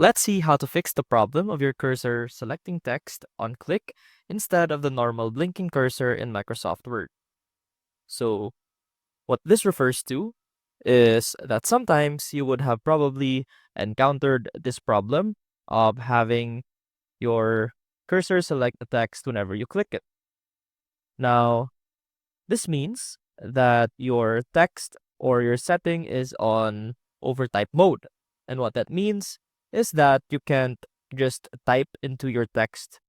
Let's see how to fix the problem of your cursor selecting text on click instead of the normal blinking cursor in Microsoft Word. So, what this refers to is that sometimes you would have probably encountered this problem of having your cursor select the text whenever you click it. Now, this means that your text or your setting is on overtype mode. And what that means is that you can't just type into your text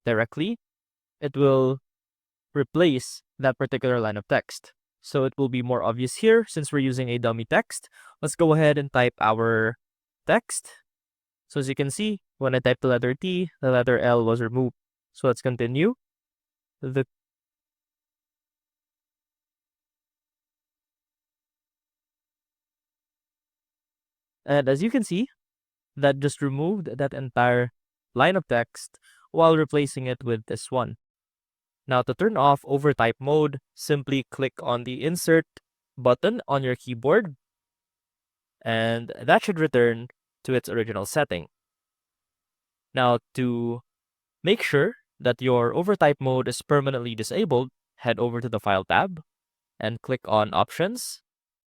directly. It will replace that particular line of text. So it will be more obvious here since we're using a dummy text. Let's go ahead and type our text. So as you can see, when I typed the letter T, the letter L was removed. So let's continue. The And as you can see, that just removed that entire line of text while replacing it with this one. Now to turn off overtype mode, simply click on the insert button on your keyboard and that should return to its original setting. Now to make sure that your overtype mode is permanently disabled, head over to the File tab and click on Options,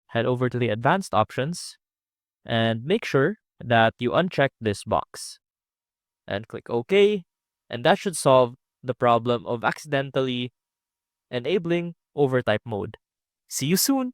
head over to the Advanced Options, and make sure that you uncheck this box. And click OK, and that should solve the problem of accidentally enabling overtype mode. See you soon!